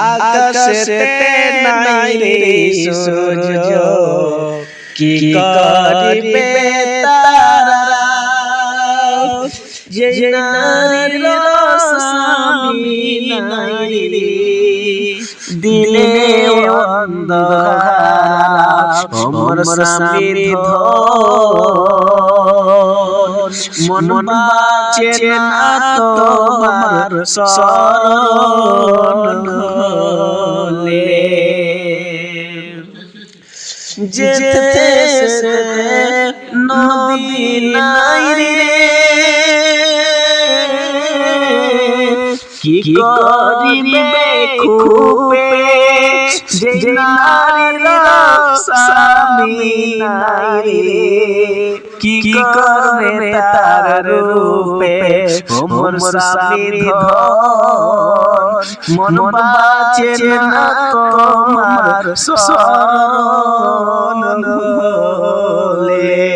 আকাশেতে নাই রে সূর্য কি করিবে তারা যে নারীর স্বামী নাই রে দিলে অন্ধকার ওমর স্বামীর ধন মন বাঁচে না তোমার শরণ হলে যেতে নদী নাই রে কি করিবে খুপে যে নারীর স্বামী নাই রে কি করবে তার রূপে ওমর স্বামীর ধন মন বাঁচে না তোমার শরণ হলে